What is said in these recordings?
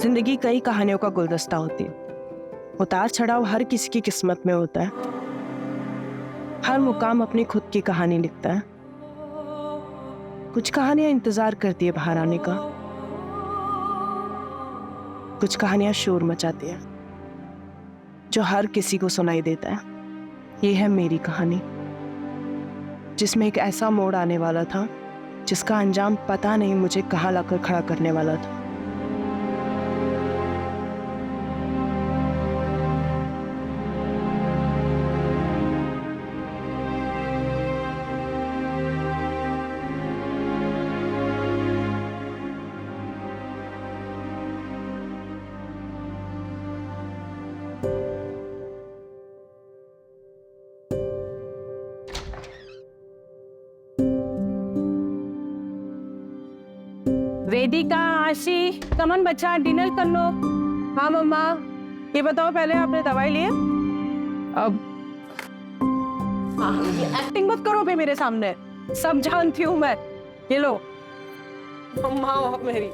जिंदगी कई कहानियों का गुलदस्ता होती है। उतार चढ़ाव हर किसी की किस्मत में होता है। हर मुकाम अपनी खुद की कहानी लिखता है। कुछ कहानियां इंतजार करती है बाहर आने का, कुछ कहानियां शोर मचाती है जो हर किसी को सुनाई देता है। ये है मेरी कहानी, जिसमें एक ऐसा मोड़ आने वाला था जिसका अंजाम पता नहीं मुझे कहाँ लाकर खड़ा करने वाला था। वेदिका, आशी, कमन बच्चा डिनर कर लो। हाँ मम्मा, ये बताओ पहले आपने दवाई ली है? अब एक्टिंग मत करो भी मेरे सामने, सब जानती हूँ मैं। ये लो मम्मा हो मेरी।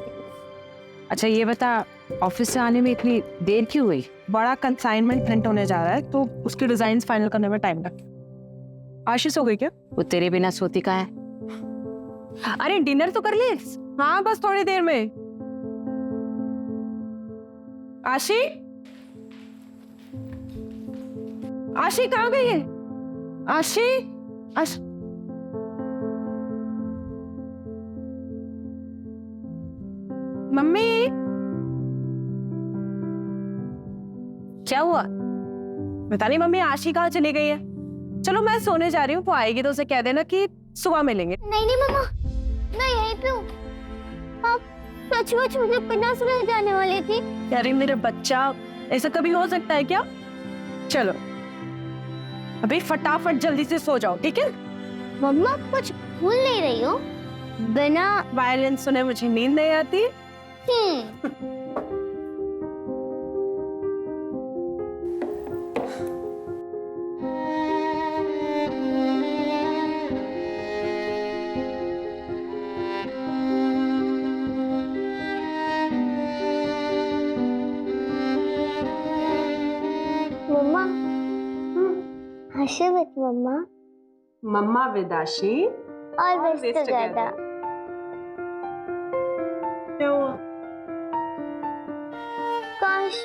अच्छा ये बता, ऑफिस से आने में इतनी देर क्यों हुई? बड़ा कंसाइनमेंट प्रिंट होने जा रहा है तो उसके डिजाइन फाइनल करने में टाइम लगा। आशीष हो गई क्या? वो तेरे बिना सोती कहाँ है? अरे डिनर तो कर ली। हाँ बस थोड़ी देर में। आशी, आशी कहाँ गई है? आशी, मम्मी क्या हुआ? पता नहीं मम्मी आशी कहाँ चली गई है। चलो मैं सोने जा रही हूँ, वो आएगी तो उसे कह देना कि सुबह मिलेंगे। नहीं नहीं मम्मा, मैं यहीं पे हूँ। आप सचमुच मुझे बिना सुनाए जाने वाली थी? अरे मेरे बच्चा, ऐसा कभी हो सकता है क्या? चलो अभी फटाफट जल्दी से सो जाओ, ठीक है? मम्मा कुछ भूल नहीं रही हो? बिना वायलिन सुने मुझे नींद नहीं आती। मम्मा हंसे मत मम्मा, मम्मा विदाशी और बेस्ट टुगेदर। क्या हुआ? काश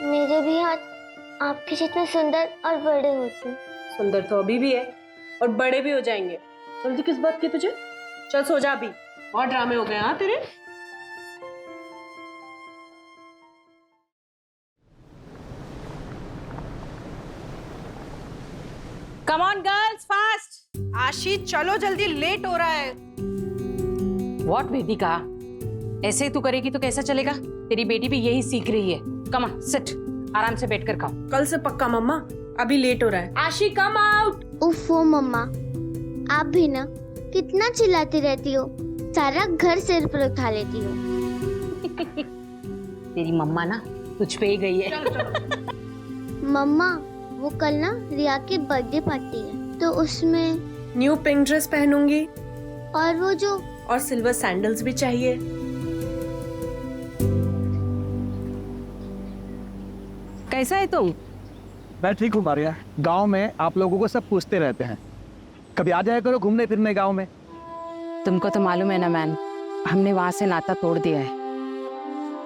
मेरे भी हाथ आपके जितने सुंदर और बड़े होते। सुंदर तो अभी भी है और बड़े भी हो जाएंगे। जल्दी किस बात की तुझे? चल सो जा अभी, और ड्रामे हो गए हाँ तेरे। Come on girls, fast! आशी चलो जल्दी, लेट हो रहा है। व्हाट वेदिका, ऐसे ही तू करेगी तो कैसा चलेगा? तेरी बेटी भी यही सीख रही है। कम ऑन, सिट, आराम से बैठकर खाओ। कल से पक्का मम्मा, अभी लेट हो रहा है। आशी कम आउट। उफ़ो मम्मा, आप भी ना कितना चिल्लाती रहती हो, सारा घर सिर पर उठा लेती हो। तेरी मम्मा ना तुझ पे ही गई है। मम्मा वो कल ना रिया की बर्थडे पार्टी है तो उसमें न्यू पिंक ड्रेस पहनूंगी और वो जो और सिल्वर सैंडल्स भी चाहिए। कैसा है तुम? मैं ठीक हूँ मारिया। गांव में आप लोगों को सब पूछते रहते हैं, कभी आ जाया करो घूमने फिरने गांव में। तुमको तो मालूम है ना मैन, हमने वहां से नाता तोड़ दिया है।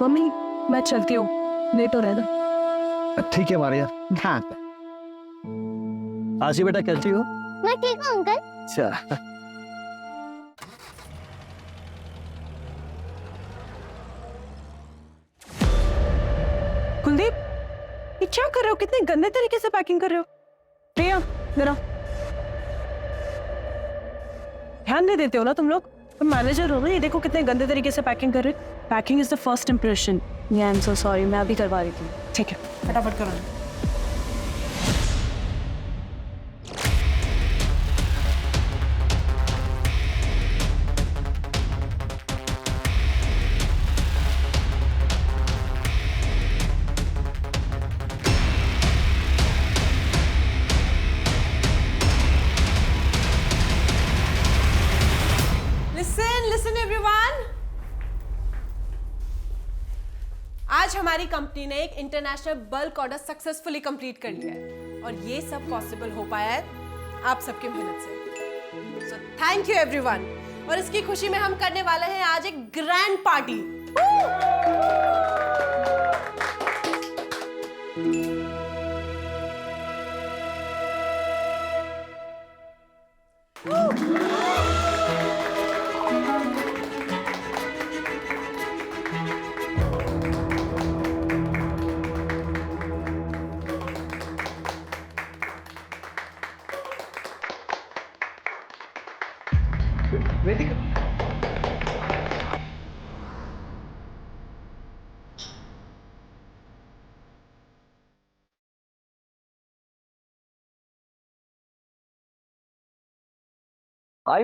मम्मी मैं चलती हूँ, लेट हो रहा है ना। ठीक है मारिया। हाँ आशी बेटा कैसी हो? मैं ठीक हूँ अंकल। अच्छा कुलदीप, ये क्या कर रहे हो? कितने गंदे तरीके से पैकिंग कर रहे हो। प्रिया जरा ध्यान नहीं देते हो ना तुम लोग? तुम मैनेजर हो ना, ये देखो कितने गंदे तरीके से पैकिंग कर रहे हो। Packing is the first impression. I am so sorry, मैं अभी करवा रही थी। ठीक है फटाफट करो। Listen everyone. आज आज हमारी कंपनी ने एक international bulk order successfully complete कर लिया है और ये सब पॉसिबल हो पाया है आप सबकी मेहनत से। So thank you everyone. और इसकी खुशी में हम करने वाले हैं आज एक grand party.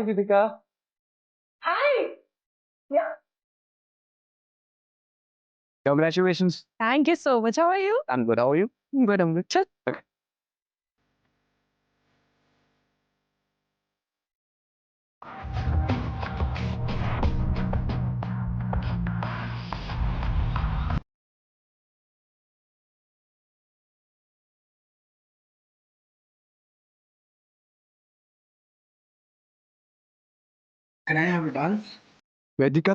Vedika, hi Vedika. Congratulations. Thank you so much. How are you? I'm good. How are you? Good, I'm good. Chal. Can I have a dance? Vedika,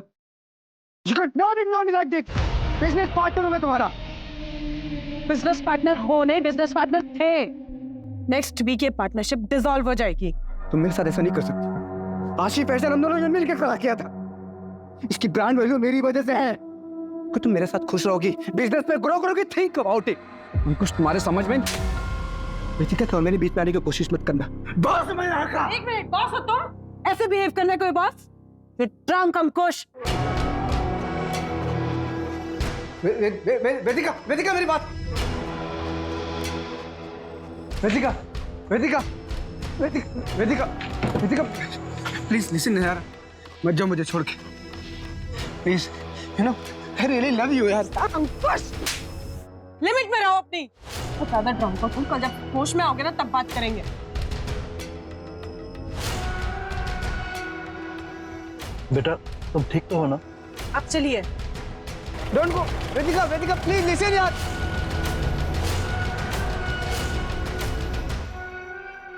you got not ignore me like this. Business partner हूँ मैं तुम्हारा। Business partner हो नहीं, business partner थे। Next week ये partnership dissolve हो जाएगी। तुम मेरे साथ ऐसा नहीं कर सकती। आशी पैसा हम दोनों ने मिलकर खड़ा किया था। इसकी ब्रांड वैल्यू मेरी वजह से है। कि तुम मेरे साथ खुश रहोगी, बिजनेस में ग्रो करोगी, थिंक अबाउट इट। कुछ तुम्हारे समझ में वेदिका, तो मेरे बीच में आने की कोशिश मत करना। बॉस मैं यहाँ का। एक मिनट, बॉस हो तुम? ऐसे बिहेव करना कोई बॉस? ट्राम कम कोश। वेदिका, वेदिका मेरी बात। वेदिका, वेदिका, वेदिका, वेदिका, प्लीज लिसन यार, मत जाओ मुझे छोड़ के, please. You know I really love you यार। लिमिट में रहो अपनी। तो ज्यादा ड्रामा को तुम कल जब होश में आओगे ना तब बात करेंगे। बेटा तुम ठीक तो हो ना? अब चलिए। Don't go Vedika, Vedika please listen यार।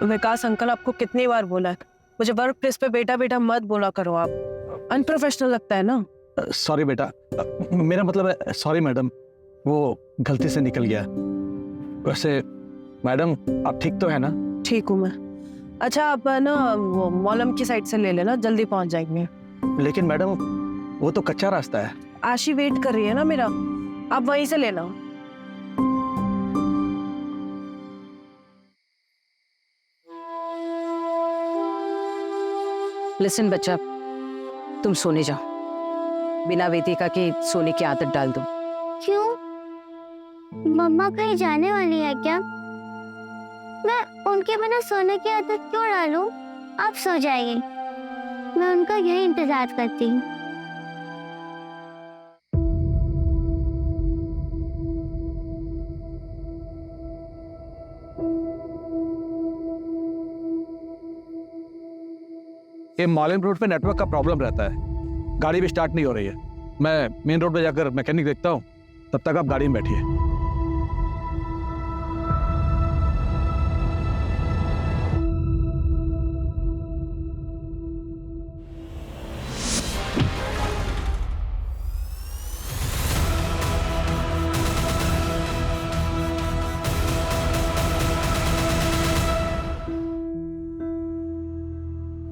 विकास अंकल, आपको कितनी बार बोला है मुझे वर्क प्लेस पे बेटा बेटा मत बोला करो। आप अनप्रोफेशनल लगता है ना। सॉरी बेटा, मेरा मतलब है सॉरी मैडम, वो गलती से निकल गया। वैसे मैडम आप ठीक तो है ना? ठीक हूँ मैं। अच्छा आप ना वो मॉलम की साइड से ले लेना, जल्दी पहुंच जाएंगे। लेकिन मैडम वो तो कच्चा रास्ता है। आशी वेट कर रही है ना मेरा, आप वहीं से लेना। लिसन बच्चा, तुम सोने जाओ। बिना वेदिका के सोने की आदत डाल दो। क्यों? मम्मा कहीं जाने वाली है क्या? मैं उनके बिना सोने की आदत क्यों डालूं? आप सो जाइए, मैं उनका यही इंतजार करती हूँ। ये मॉलिन रोड पे नेटवर्क का प्रॉब्लम रहता है, गाड़ी भी स्टार्ट नहीं हो रही है। मैं मेन रोड पे जाकर मैकेनिक देखता हूँ, तब तक आप गाड़ी में बैठिए।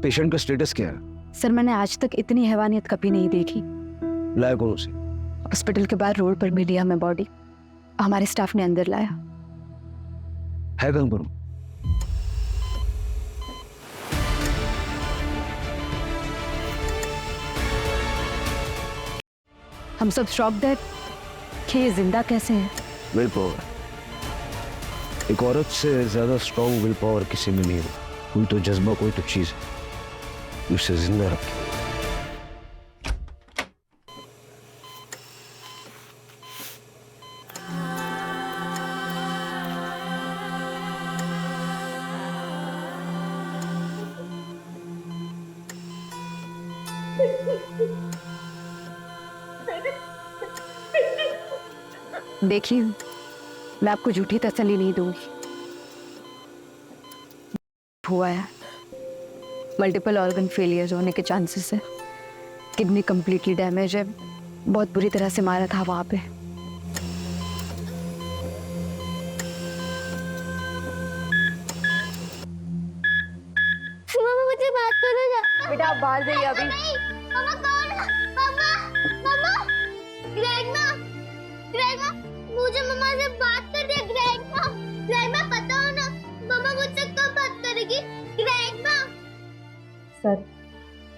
पेशेंट का स्टेटस क्या है? सर मैंने आज तक इतनी हैवानियत कभी नहीं देखी। लाया कौन उसे? हॉस्पिटल के बाहर रोड पर मिली हमें बॉडी, हमारे स्टाफ ने अंदर लाया। है कहाँ पर? हम सब शॉक्ड है कि ये जिंदा कैसे है। विल पावर, एक औरत से ज्यादा स्ट्रॉन्ग विल पावर किसी में नहीं है। कोई तो जज्बा, कोई तो चीज उसे जिंदा रखे। देखिए, मैं आपको झूठी तसल्ली नहीं दूंगी। हुआ है, मल्टीपल ऑर्गन फेलियर होने के चांसेस है, किडनी कंप्लीटली डैमेज है, बहुत बुरी तरह से मारा था वहां पे। मम्मा मुझे बात करो ना। बेटा आप बाहर जाइए अभी। मम्मा कौन? मम्मा मम्मा ग्रैंडमा ग्रैंडमा मुझे मम्मा से बात कर दे। ग्रैंडमा ग्रैंडमा पता हो ना मम्मा मुझसे कब बात करेगी? ग्रैंडमा सर,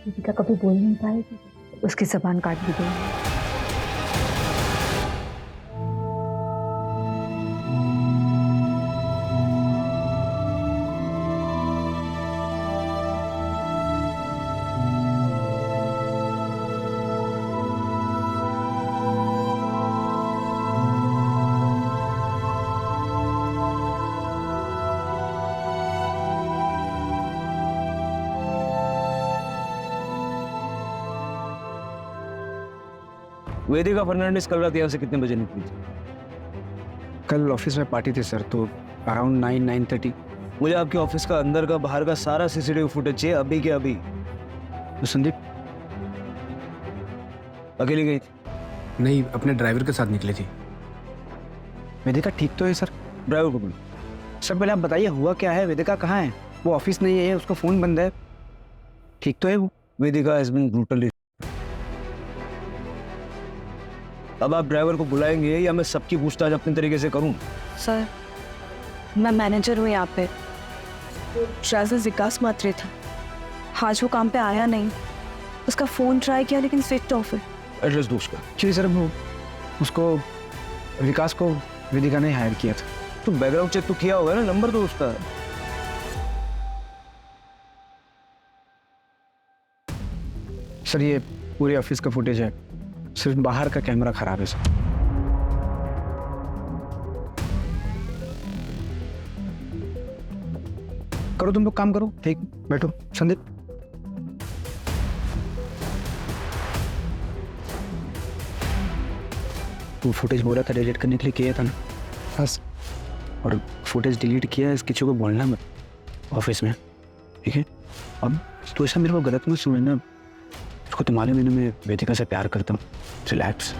दीपिका कभी बोल नहीं पाएगी, उसकी जबान काट दी गई। वेदिका फर्नांडिस कल रात यहाँ से कितने बजे निकली थी? कल ऑफिस में पार्टी थी सर, तो अराउंड 9-9:30। मुझे आपके ऑफिस का अंदर का बाहर का सारा सीसीटीवी फुटेज चाहिए, अभी के अभी। तो संदीप अकेली गई थी? नहीं, अपने ड्राइवर के साथ निकली थी। वेदिका ठीक तो है सर? ड्राइवर को बोलो। सर पहले आप बताइए हुआ क्या है? वेदिका कहाँ है? वो ऑफिस नहीं है, उसका फोन बंद है। ठीक तो है वो? वेदिका हैज बीन ब्रूटली। अब आप ड्राइवर को बुलाएंगे या मैं सबकी पूछताछ अपने तरीके से करूं? सर, मैं मैनेजर हूँ यहाँ पे। ड्राइवर विकास मात्रे था, आज वो काम पे आया नहीं। उसका फोन ट्राई किया लेकिन स्विच ऑफ है। एड्रेस दो उसका। एक्चुअली सर वो उसको विकास को वेदिका ने हायर किया था। तो बैकग्राउंड चेक तो किया होगा ना, नंबर तो उसका। सर ये पूरे ऑफिस का फुटेज है, सिर्फ बाहर का कैमरा खराब है सर। करो तुम लोग काम करो, ठीक बैठो। संदीप वो फुटेज बोला था डिलीट करने के लिए, किया था ना? बस। और फुटेज डिलीट किया है, किसी को बोलना मत ऑफिस में, ठीक है? अब तो ऐसा मेरे को गलत मत समझना, उसको तुम्हारे महीने में वेदिका से प्यार करता हूँ। रिलैक्स।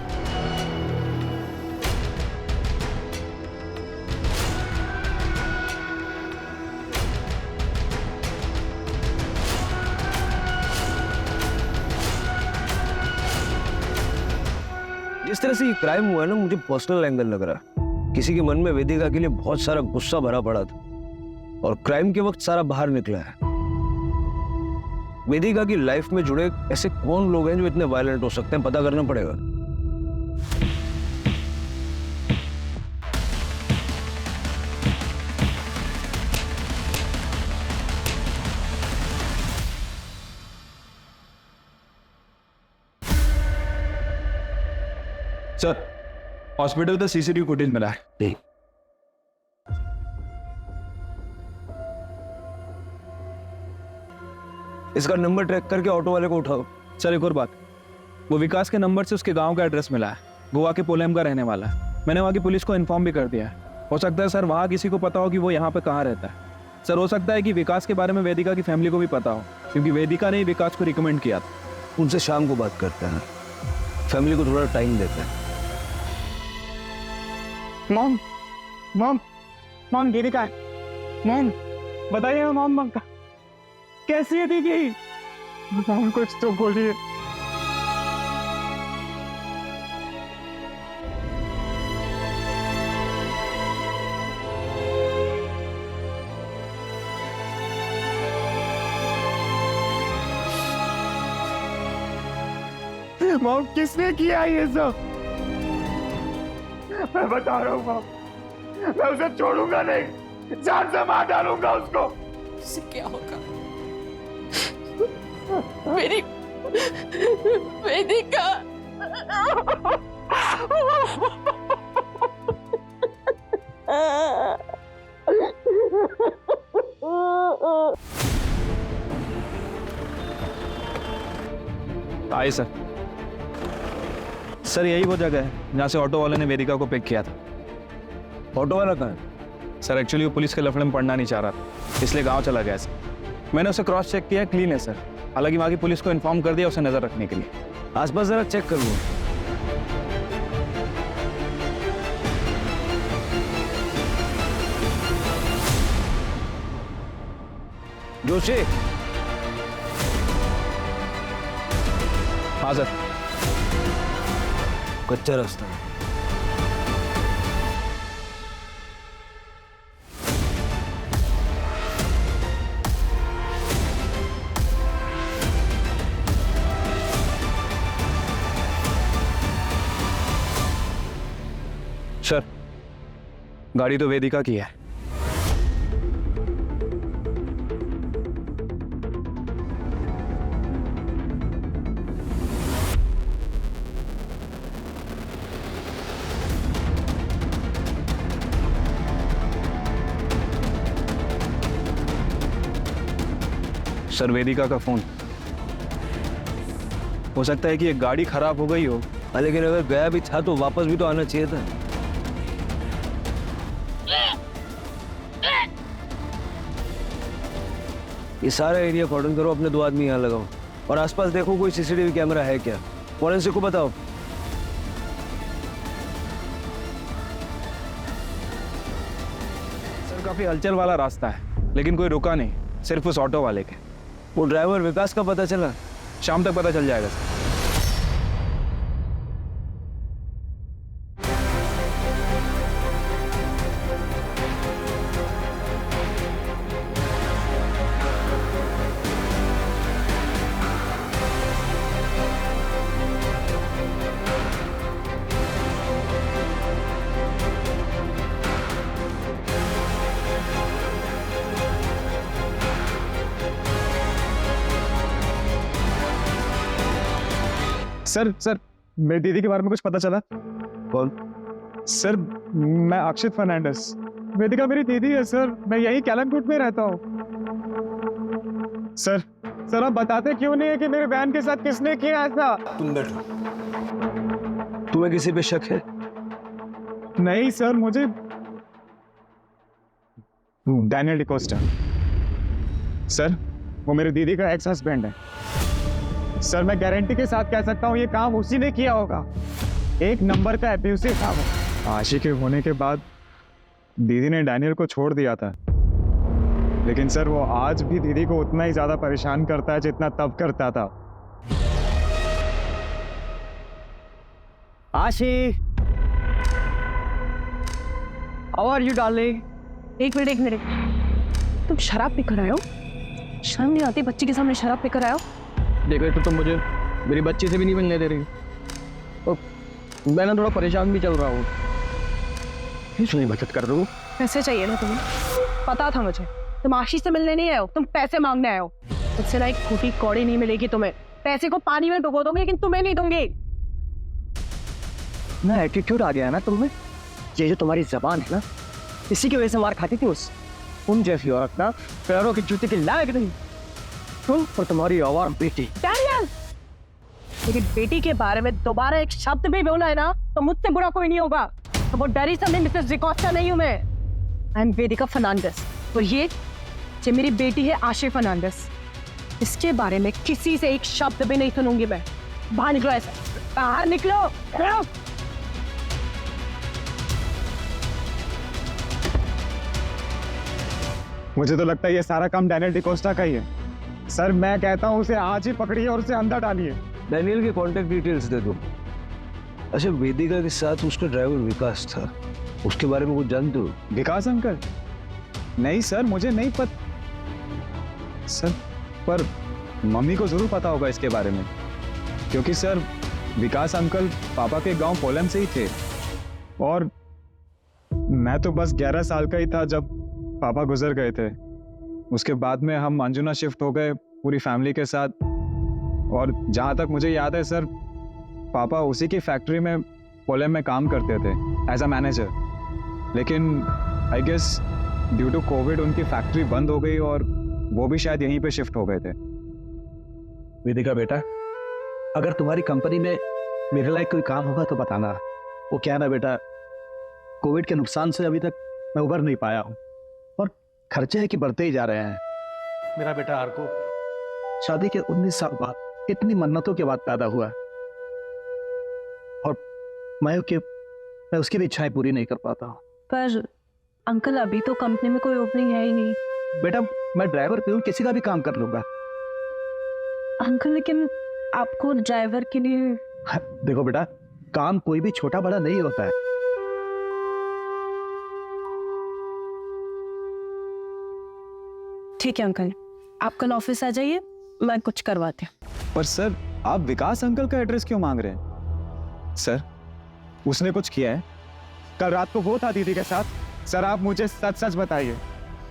जिस तरह से ये क्राइम हुआ है ना, मुझे पर्सनल एंगल लग रहा है। किसी के मन में वेदिका के लिए बहुत सारा गुस्सा भरा पड़ा था और क्राइम के वक्त सारा बाहर निकला है। वेदिका की लाइफ में जुड़े ऐसे कौन लोग हैं जो इतने वायलेंट हो सकते हैं, पता करना पड़ेगा। सर, हॉस्पिटल का सीसीटीवी फुटेज मिला है। नहीं, इसका नंबर ट्रैक करके ऑटो वाले को उठाओ। सर एक और बात, वो विकास के नंबर से उसके गांव का एड्रेस मिला है। गोवा के पोलेम का रहने वाला है। मैंने वहाँ की पुलिस को इन्फॉर्म भी कर दिया है। हो सकता है सर वहाँ किसी को पता हो कि वो यहाँ पे कहाँ रहता है। सर हो सकता है कि विकास के बारे में वेदिका की फैमिली को भी पता हो, क्योंकि वेदिका ने ही विकास को रिकमेंड किया था। उनसे शाम को बात करते हैं, फैमिली को थोड़ा टाइम देते हैं। मॉम मॉम मॉम वेदिका है। मॉम बताइए मॉम कैसी है दीदी? मॉम कुछ तो बोलिए। मॉम किसने किया ये सब? मैं बता रहा हूँ मॉम, मैं उसे छोड़ूंगा नहीं, जान से मार डालूंगा उसको। उससे क्या होगा? मेरी वेदिका। आइए सर। सर यही वो जगह है जहाँ से ऑटो वाले ने वेदिका को पिक किया था। ऑटो वाला कहाँ है? सर एक्चुअली वो पुलिस के लफड़े में पढ़ना नहीं चाह रहा था, इसलिए गांव चला गया सर। मैंने उसे क्रॉस चेक किया, क्लीन है सर। हालांकि वहाँ की पुलिस को इन्फॉर्म कर दिया उसे नजर रखने के लिए। आसपास जरा चेक कर लो। जोशी। हाँ सर। कच्चा रास्ता है। सर गाड़ी तो वेदिका की है। सर वेदिका का फोन। हो सकता है कि ये गाड़ी खराब हो गई हो। लेकिन अगर गया भी था तो वापस भी तो आना चाहिए था। ये सारा एरिया कॉर्डन करो, अपने 2 आदमी यहाँ लगाओ और आसपास देखो कोई सीसीटीवी कैमरा है क्या। फॉरेंसिक को बताओ। सर काफी हलचल वाला रास्ता है, लेकिन कोई रुका नहीं, सिर्फ उस ऑटो वाले के। वो ड्राइवर विकास का पता चला? शाम तक पता चल जाएगा सर। सर मेरी दीदी के बारे में कुछ पता चला? कौन? सर मैं अक्षित फर्नांडिस। वेदिका मेरी दीदी है सर, मैं यही कैलमकोट में रहता हूँ। सर आप बताते क्यों नहीं है कि मेरे बहन के साथ किसने किया ऐसा? तुम बैठो। तुम्हें किसी पे शक है? नहीं सर, मुझे डैनियल डिकोस्टा। सर वो मेरी दीदी का एक्स हस्बैंड है। सर मैं गारंटी के साथ कह सकता हूँ ये काम उसी ने किया होगा। 1 नंबर का एब्यूसिव था वो। आशिक होने के बाद दीदी ने डैनियल को छोड़ दिया था, लेकिन सर वो आज भी दीदी को उतना ही ज्यादा परेशान करता है जितना तब करता था। आशी, हाउ आर यू डार्लिंग? एक मिनट, तुम शराब पीकर आए हो? शर्म नहीं आती बच्ची के सामने शराब पीकर आए हो? देखो तो तुम मुझे मेरी बच्ची से भी नहीं मिलने दे रही और मैं ना थोड़ा परेशान भी चल रहा हूँ। नहीं मदद कर दूँ। पैसे चाहिए ना तुम्हें? पता था मुझे तुम आशीष से मिलने नहीं आए हो, तुम पैसे मांगने आए हो। तुझसे ना एक फूटी कौड़ी नहीं मिलेगी तुम्हें। पैसे को पानी में डुबो दोगे लेकिन तुम्हें नहीं दूंगी। ना एटीट्यूड आ गया है ना तुम्हें। ये जो तुम्हारी जबान है ना, इसी की वजह से मार खाती थी तुम जैसी औरत ना पैरों की जूती के लायक नहीं। तुम और तुम्हारी आवार बेटी। डैनियल, मेरी बेटी के बारे में दोबारा एक शब्द भी बोला है ना तो मुझसे बुरा कोई नहीं होगा। तो वो डरी समझे मिसेस डिकोस्टा नहीं हूं मैं। आई एम वेदिका फर्नांडिस और ये मेरी बेटी है आशी फर्नांडिस। इसके बारे में किसी से एक शब्द भी नहीं सुनूंगी मैं। बाहर निकलो, ऐसे बाहर निकलो। मुझे तो लगता है ये सारा काम डैनियल डिकोस्टा का ही है। सर मैं कहता हूँ उसे आज ही पकड़िए और उसे अंदर डालिए। डैनियल के कॉन्टेक्ट डिटेल्स दे दो। अच्छा, वेदिका के साथ उसका ड्राइवर विकास था, उसके बारे में कुछ जानते हो? विकास अंकल? नहीं सर, मुझे नहीं पता सर, पर मम्मी को जरूर पता होगा इसके बारे में, क्योंकि सर विकास अंकल पापा के गांव पोलम से ही थे और मैं तो बस 11 साल का ही था जब पापा गुजर गए थे। उसके बाद में हम अंजुना शिफ्ट हो गए पूरी फैमिली के साथ और जहाँ तक मुझे याद है सर, पापा उसी की फैक्ट्री में पोलम में काम करते थे एज अ मैनेजर। लेकिन I guess due to covid उनकी फैक्ट्री बंद हो गई और वो भी शायद यहीं पे शिफ्ट हो गए थे। वेदिका बेटा, अगर तुम्हारी कंपनी में मेरे लायक कोई काम होगा तो बताना। वो क्या ना बेटा, कोविड के नुकसान से अभी तक मैं उबर नहीं पाया हूँ और खर्चे है कि बढ़ते ही जा रहे हैं। मेरा बेटा आर्को शादी के 19 साल बाद इतनी मन्नतों के बाद पैदा हुआ और मैं उसकी भी इच्छाएं पूरी नहीं कर पाता हूँ। पर अंकल अभी तो कंपनी में कोई ओपनिंग है ही नहीं। बेटा मैं ड्राइवर प्यून किसी का भी काम कर लूंगा। अंकल लेकिन आपको ड्राइवर के लिए देखो बेटा, काम कोई भी छोटा बड़ा नहीं होता है। ठीक है अंकल, आप कल ऑफिस आ जाइए, मैं कुछ करवाती हूँ। पर सर आप विकास अंकल का एड्रेस क्यों मांग रहे हैं? सर उसने कुछ किया है? कल रात को वो था दीदी के साथ। सर आप मुझे सच सच बताइए,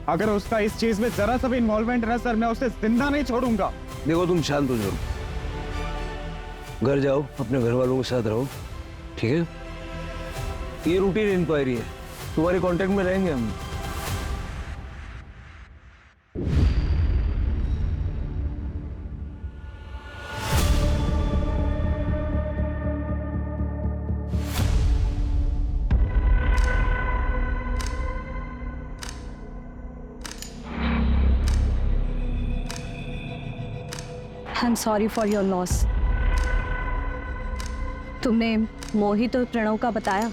अगर उसका इस चीज में जरा सा भी इन्वॉल्वमेंट है सर, मैं उसे जिंदा नहीं छोड़ूंगा। देखो तुम शांत हो जाओ, घर जाओ, अपने घर वालों के साथ रहो, ठीक है? ये रूटीन इंक्वायरी है, तुम्हारे कांटेक्ट में रहेंगे हम। I'm sorry for your loss. तुमने मोहित और प्रणव का बताया?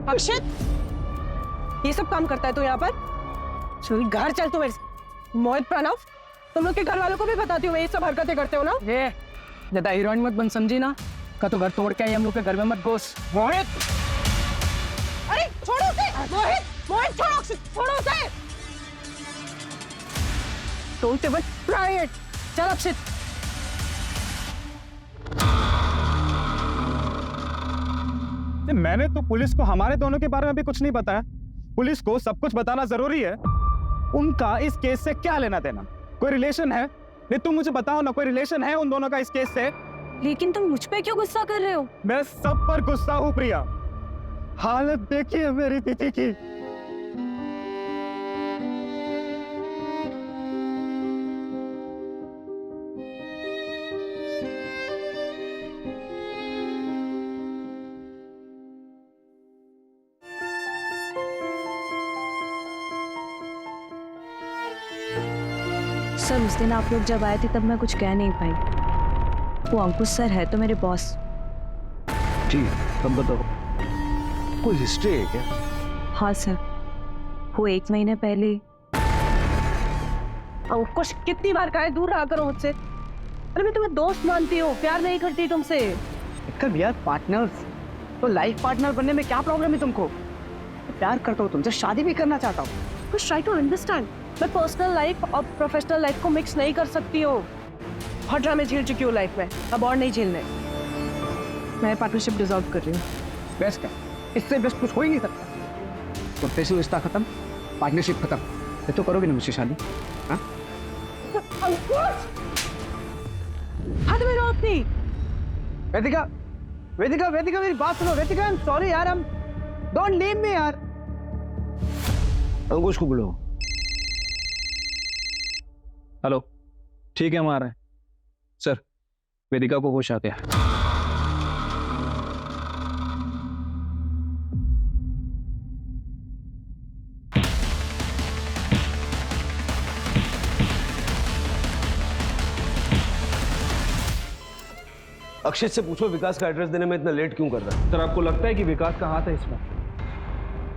अक्षित, ये सब काम करता है तू यहाँ पर? चल घर चल तू मेरे से। मोहित प्रणव, तुम लोग के घर वालों को भी बताती हूँ मैं ये सब हरकतें करते हो ना? ये ज्यादा हीरोइन मत बन, समझी ना? का तो घर तोड़ के आई, हम लोग के घर में मत घुस। मोहित, अरे छोड़ो उसे! मोहित, मोहित छोड़ो, अक्षित छोड़ो उसे! टोलते बस प्राइवेट। चल अक्षित। मैंने तो पुलिस को हमारे दोनों के बारे में भी कुछ नहीं बताया। पुलिस को सब कुछ बताना जरूरी है। उनका इस केस से क्या लेना देना? कोई रिलेशन है? नहीं तुम मुझे बताओ ना, कोई रिलेशन है उन दोनों का इस केस से? लेकिन तुम मुझ पे क्यों गुस्सा कर रहे हो? मैं सब पर गुस्सा हूँ प्रिया। हालत देखिए मेरी दीदी की। सर उस दिन आप लोग जब आए थे तब मैं कुछ कह नहीं पाई। वो अंकुश सर है तो मेरे बॉस। ठीक है, अब बताओ, कोई हिस्ट्री है क्या? हाँ सर, वो 1 महीने पहले। अंकुश कितनी बार कहा है दूर रहा करो मुझसे। अरे मैं तुम्हें दोस्त मानती हूँ, प्यार नहीं करती तुमसे। यार पार्टनर्स तो लाइफ पार्टनर बनने में क्या प्रॉब्लम है तुमको? प्यार करता हूँ तुमसे, शादी भी करना चाहता हूँ। कुछ ट्राई टू अंडरस्टैंड। मैं पर्सनल लाइफ और प्रोफेशनल लाइफ को मिक्स नहीं कर सकती हूँ। बहुत ड्रामे झेल चुकी हूँ लाइफ में, अब और नहीं झेलने। मैं पार्टनरशिप डिसॉल्व कर रही हूँ। बेस्ट है, इससे बेस्ट कुछ हो ही नहीं सकता। प्रोफेशनल रिश्ता खत्म, पार्टनरशिप खत्म। ये तो करोगे ना मुझसे शादी? हाँ? हाथ में लो अपनी। वेदिका, वेदिका, वेदिका मेरी बात सुनो। वेदिका, आई एम सॉरी यार, हम डोंट लीव मी यार। अंकुश को बुलाओ। हेलो, ठीक है हम आ रहे हैं। सर वेदिका को होश आ गया। अक्षित से पूछो विकास का एड्रेस देने में इतना लेट क्यों कर रहा है? सर आपको लगता है कि विकास का हाथ है इसमें?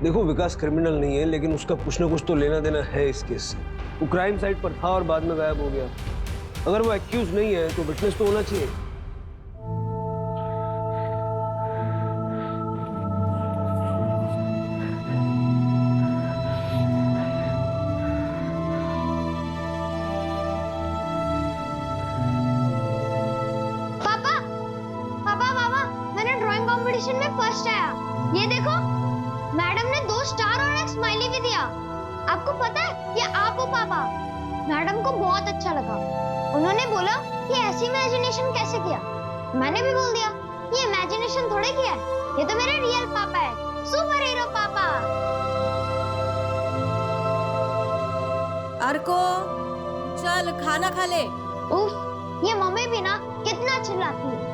देखो विकास क्रिमिनल नहीं है, लेकिन उसका कुछ ना कुछ तो लेना देना है इस केस से। वो क्राइम साइट पर था और बाद में गायब हो गया। अगर वो एक्यूज नहीं है तो विटनेस तो होना चाहिए। पापा, पापा, पापा, मैंने ड्राइंग कंपटीशन में फर्स्ट आया। ये देखो, मैडम ने 2 स्टार और 1 स्माइली भी दिया। आपको पता है ये आप हो पापा। मैडम को बहुत अच्छा लगा। इमेजिनेशन कैसे किया? मैंने भी बोल दिया ये इमेजिनेशन थोड़े किया है, ये तो मेरे रियल पापा है, सुपर हीरो पापा। अर्को चल खाना खा ले। उफ, ये मम्मी भी ना कितना चिल्लाती है।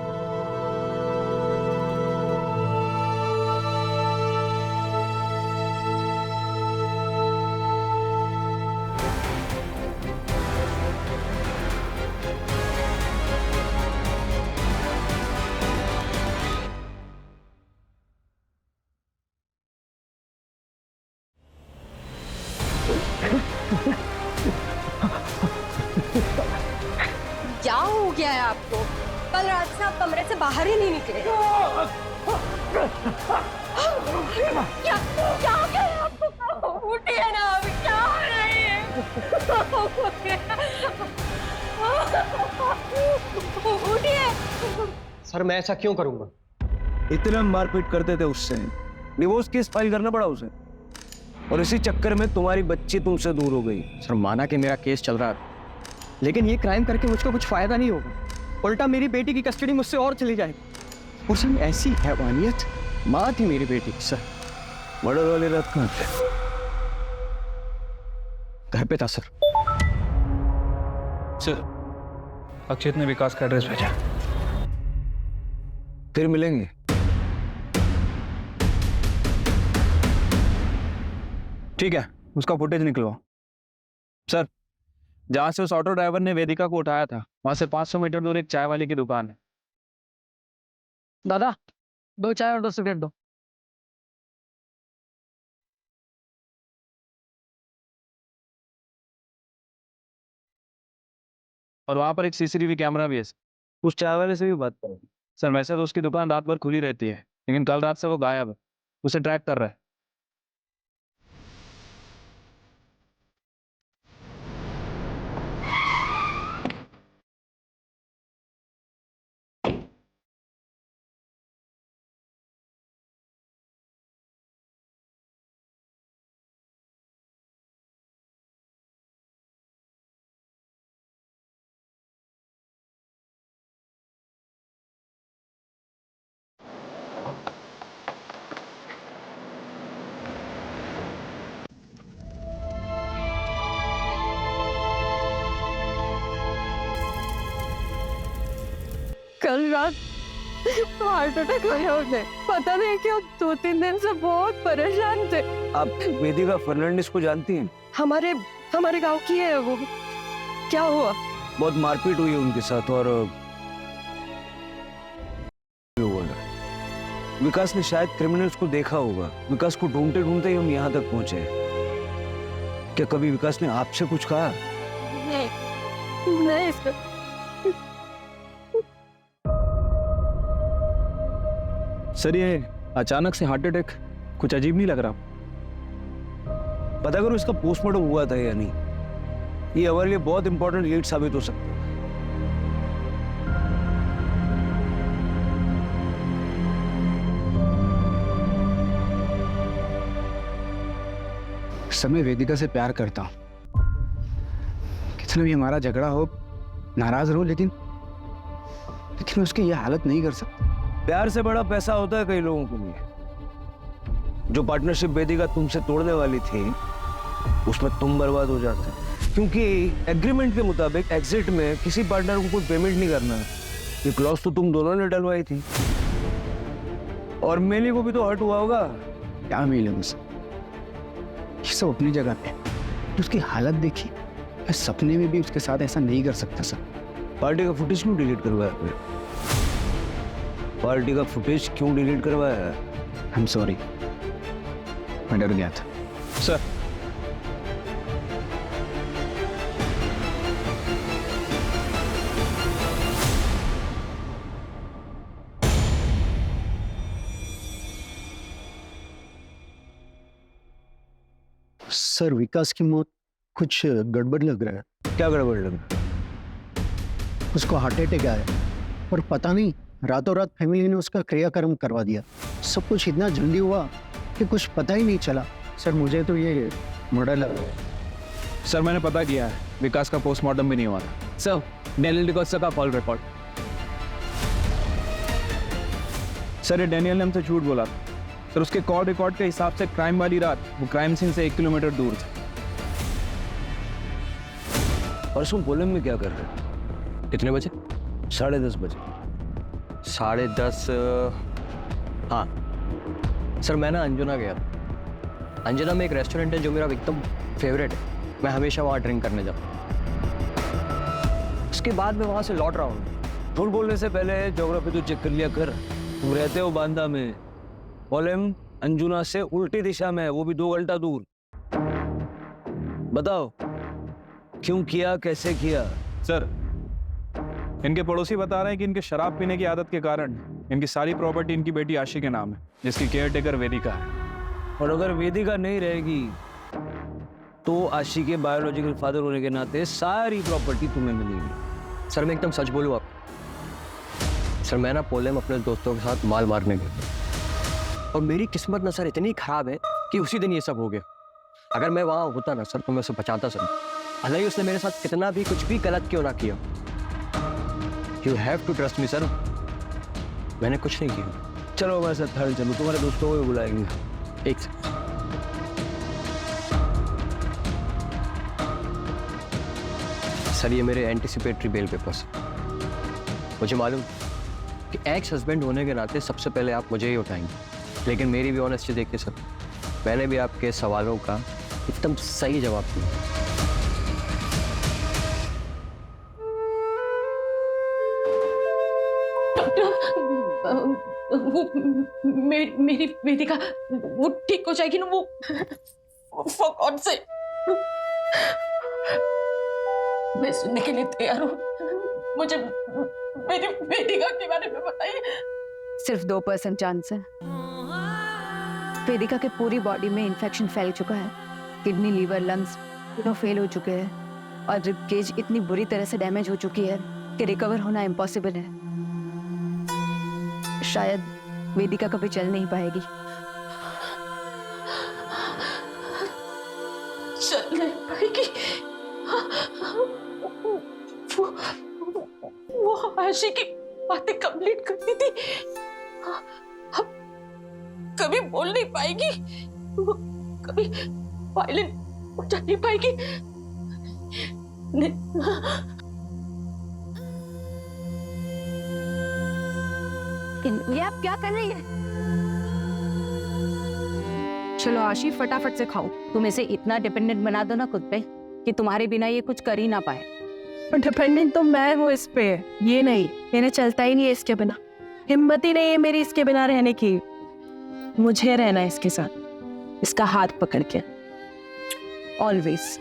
क्या हो गया है आपको? कल रात से आप कमरे से बाहर ही नहीं निकले। क्या क्या हो गया है आपको? उठिए ना, अभी क्या हो रही है? उठिए। सर मैं ऐसा क्यों करूंगा? इतना मारपीट करते थे उससे, डिवोर्स केस फाइल करना पड़ा उसे, और इसी चक्कर में तुम्हारी बच्ची तुमसे दूर हो गई। सर माना कि मेरा केस चल रहा है, लेकिन ये क्राइम करके मुझको कुछ फायदा नहीं होगा, उल्टा मेरी बेटी की कस्टडी मुझसे और चली जाएगी। और सर ऐसी हैवानियत, माँ थी मेरी बेटी। सर मर्डर वाली रात कहाँ थे? घर पे था सर। सर अक्षित ने विकास का एड्रेस भेजा। फिर मिलेंगे। ठीक है, उसका फुटेज निकलवाओ। सर जहां से उस ऑटो ड्राइवर ने वेदिका को उठाया था वहां से 500 मीटर दूर एक चाय वाले की दुकान है। दादा 2 चाय और 2 सिगरेट दो। और वहां पर एक सीसीटीवी कैमरा भी है। उस चाय वाले से भी बात करो। सर वैसे तो उसकी दुकान रात भर खुली रहती है, लेकिन कल रात से वो गायब है, उसे ट्रैक कर रहा है। कल रात हार्ट अटैक आया उन्हें, पता नहीं क्यों 2-3 दिन से बहुत परेशान थे। आप वेदिका फर्नांडिस को जानती हैं? हमारे गांव की है वो। क्या हुआ? बहुत मारपीट हुई है उनके साथ, और हुआ है। विकास ने शायद क्रिमिनल्स को देखा होगा। विकास को ढूंढते ढूंढते ही हम यहाँ तक पहुंचे। क्या कभी विकास ने आपसे कुछ कहा? नहीं सर। सर ये अचानक से हार्ट अटैक कुछ अजीब नहीं लग रहा? पता करो इसका पोस्टमार्टम हुआ था या नहीं। ये हमारे लिए बहुत इंपॉर्टेंट लीड साबित हो सकता है। सर मैं वेदिका से प्यार करता हूँ, कितना भी हमारा झगड़ा हो, नाराज रहो, लेकिन मैं उसकी ये हालत नहीं कर सकता। प्यार से बड़ा पैसा होता है कई लोगों के लिए। जो पार्टनरशिप वेदिका तुमसे तोड़ने वाली थी उसमें तुम बर्बाद हो जाते, क्योंकि एग्रीमेंट के मुताबिक एग्जिट में किसी पार्टनर को कोई पेमेंट नहीं करना है। ये क्लॉज तो तुम दोनों ने डलवाई थी। और मेली को भी तो हर्ट हुआ होगा। क्या मिले उसे, ये सब अपनी जगह पे। उसकी हालत देखी, मैं सपने में भी उसके साथ ऐसा नहीं कर सकता सर। पार्टी का फुटेज क्यों डिलीट करवाया फिर? पार्टी का फुटेज क्यों डिलीट करवाया? आई एम सॉरी, मैं डर गया था सर। सर विकास की मौत कुछ गड़बड़ लग रहा है। क्या गड़बड़ लग रहा? उसको हार्ट अटैक आया और पता नहीं रातों रात फैमिली ने उसका क्रियाक्रम करवा दिया। सब कुछ इतना जल्दी हुआ कि कुछ पता ही नहीं चला। सर मुझे तो ये मर्डर लग रहा है। सर मैंने पता किया है, विकास का पोस्टमार्टम भी नहीं हुआ था। सर डेनियल डिकोस्टा का कॉल रिकॉर्ड। सर ये डेनियल ने हमसे झूठ बोला था सर। उसके कॉल रिकॉर्ड के हिसाब से क्राइम वाली रात वो क्राइम सीन से 1 किलोमीटर दूर था। परसों पोलम में क्या कर रहे थे? कितने बजे? 10:30 बजे। 10:30। हाँ सर, मैं ना अंजुना गया था। अंजुना में एक रेस्टोरेंट है जो मेरा एकदम फेवरेट है, मैं हमेशा वहाँ ड्रिंक करने जाता हूँ। उसके बाद मैं वहाँ से लौट रहा हूँ। झूठ बोलने से पहले ज्योग्राफी तो चेक कर लिया कर। तुम रहते हो बांदा में, पोलम अंजुना से उल्टी दिशा में है, वो भी 2 घंटा दूर। बताओ क्यों किया, कैसे किया? सर इनके पड़ोसी बता रहे हैं कि इनके शराब पीने की आदत के कारण इनकी सारी प्रॉपर्टी इनकी बेटी आशी के नाम है, जिसकी केयर टेकर वेदिका है। और अगर वेदिका नहीं रहेगी तो आशी के बायोलॉजिकल फादर होने के नाते सारी प्रॉपर्टी तुम्हें मिलेगी। सर मैं एकदम सच बोलूँ आप, सर मैं ना पोलम अपने दोस्तों के साथ माल मारने गया और मेरी किस्मत ना सर इतनी खराब है कि उसी दिन ये सब हो गया। अगर मैं वहाँ होता ना सर तो मैं उसे बचाता सर। भले ही उसने मेरे साथ कितना भी कुछ भी गलत क्यों ना किया। You have to trust me sir, मैंने कुछ नहीं किया। चलो मैं सर थर्ड चलो, तुम्हारे दोस्तों को भी बुलाएंगे। एक सेकंड। सर ये मेरे एंटिसिपेटरी बेल पेपर्स। मुझे मालूम कि एक्स हस्बैंड होने के नाते सबसे पहले आप मुझे ही उठाएंगे, लेकिन मेरी भी ऑनेस्टी देखिए सर, मैंने भी आपके सवालों का एकदम सही जवाब दिया। वो मेरी वेदिका वो ठीक हो जाएगी ना? वो for God's sake, मैं सुनने के लिए तैयार हूँ। मुझे मेरी वेदिका के बारे में बताइए। सिर्फ 2% चांस है। वेदिका के पूरी बॉडी में इन्फेक्शन फैल चुका है। किडनी, लीवर, लंग्स दोनों फेल हो चुके हैं और रिब केज इतनी बुरी तरह से डैमेज हो चुकी है कि रिकवर होना इम्पॉसिबल है। शायद वेदिका कभी चल नहीं पाएगी। चल नहीं पाएगी? वो आशी की बातें कंप्लीट करती थी, अब कभी बोल नहीं पाएगी, वो कभी वायलेंट हो जा नहीं पाएगी। ये आप क्या कर रही है? चलो आशी फटाफट से खाओ। तुम इसे इतना डिपेंडेंट बना दो ना खुद पे कि तुम्हारे बिना ये कुछ कर ही ना पाए। डिपेंडेंट तो मैं हूँ इस पे, ये नहीं। मेरे चलता ही नहीं है इसके बिना, हिम्मत ही नहीं है मेरी इसके बिना रहने की। मुझे रहना है इसके साथ, इसका हाथ पकड़ के ऑलवेज।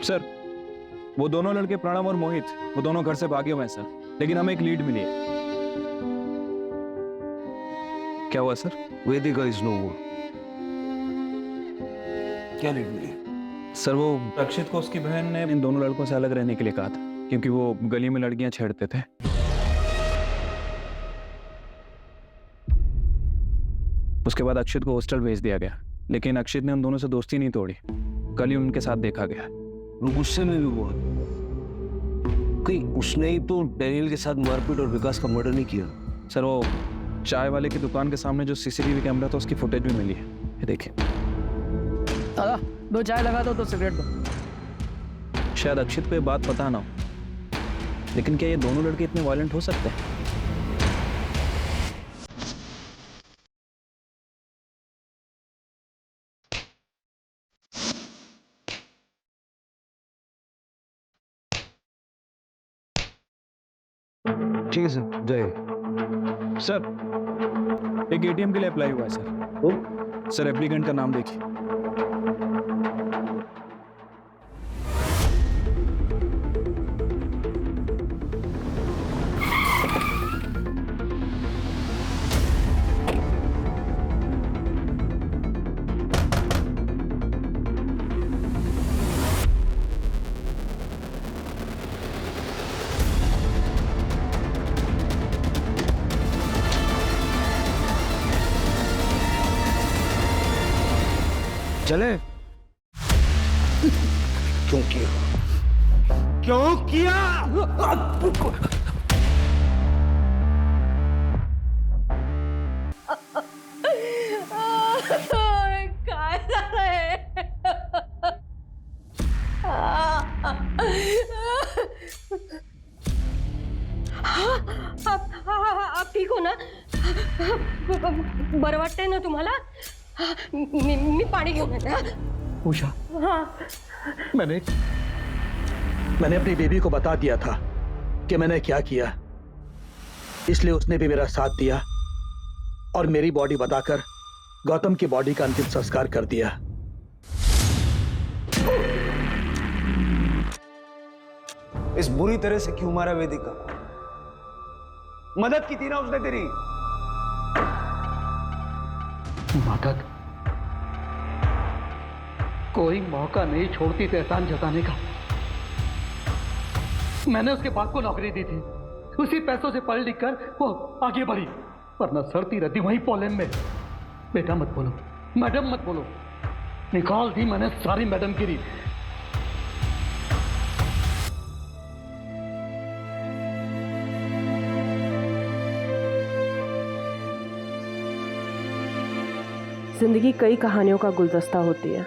सर वो दोनों लड़के प्रणव और मोहित, वो दोनों घर से भागे हुए हैं सर, लेकिन हमें एक लीड मिली है। क्या हुआ सर? वेदिका इज नो मोर। क्या लीड मिली? सर वो अक्षित को उसकी बहन ने इन दोनों लड़कों से अलग रहने के लिए कहा था, क्योंकि वो गली में लड़कियां छेड़ते थे। उसके बाद अक्षित को हॉस्टल भेज दिया गया, लेकिन अक्षित ने उन दोनों से दोस्ती नहीं तोड़ी। कल ही उनके साथ देखा गया। वो गुस्से में भी हुआ, कहीं उसने ही तो डैनियल के साथ मारपीट और विकास का मर्डर नहीं किया? सर वो चाय वाले की दुकान के सामने जो सीसीटीवी कैमरा था उसकी फुटेज भी मिली है, ये देखिए। दादा 2 चाय लगा दो, 2 सिगरेट दो। शायद अक्षित को ये बात पता ना हो, लेकिन क्या ये दोनों लड़के इतने वायलेंट हो सकते हैं? ठीक है सर, जय। सर एक एटीएम के लिए अप्लाई हुआ है सर। सर एप्लीकेंट का नाम देखिए। चले? क्यों किया? क्यों किया? काय झालंय? आप ठीक हो ना? बरं वाटतंय ना तुम्हाला? मी पाणी घेऊन येते. उषा, हाँ मैंने अपनी बेबी को बता दिया था कि मैंने क्या किया, इसलिए उसने भी मेरा साथ दिया और मेरी बॉडी बताकर गौतम की बॉडी का अंतिम संस्कार कर दिया। इस बुरी तरह से क्यों मारा वेदिका? मदद की थी ना उसने तेरी। मदद? कोई मौका नहीं छोड़ती थी एहसान जताने का। मैंने उसके बाप को नौकरी दी थी, उसी पैसों से पढ़ लिख कर वो आगे बढ़ी, वरना सड़ती रहती वहीं पोलैंड में। बेटा मत बोलो, मैडम मत बोलो, निकाल दी मैंने सारी मैडम गिरी। जिंदगी कई कहानियों का गुलदस्ता होती है।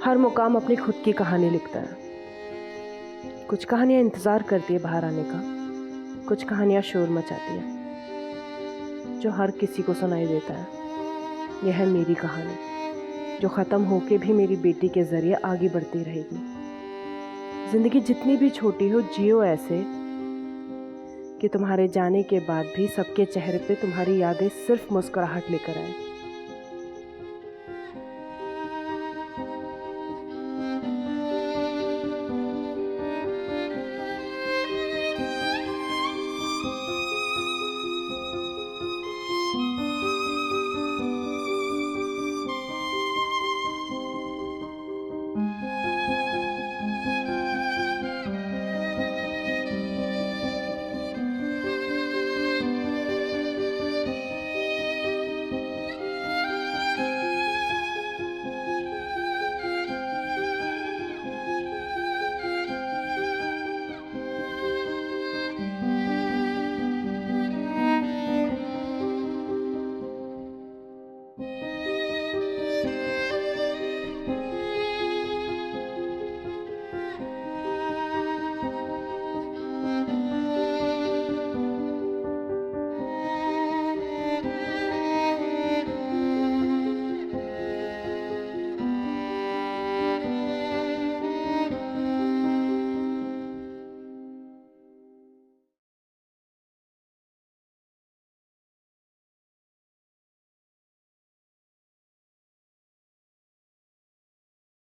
हर मुकाम अपनी खुद की कहानी लिखता है। कुछ कहानियां इंतजार करती है बाहर आने का, कुछ कहानियां शोर मचाती है जो हर किसी को सुनाई देता है। यह है मेरी कहानी, जो ख़त्म होके भी मेरी बेटी के जरिए आगे बढ़ती रहेगी। जिंदगी जितनी भी छोटी हो, जियो ऐसे कि तुम्हारे जाने के बाद भी सबके चेहरे पे तुम्हारी यादें सिर्फ मुस्कुराहट लेकर आए।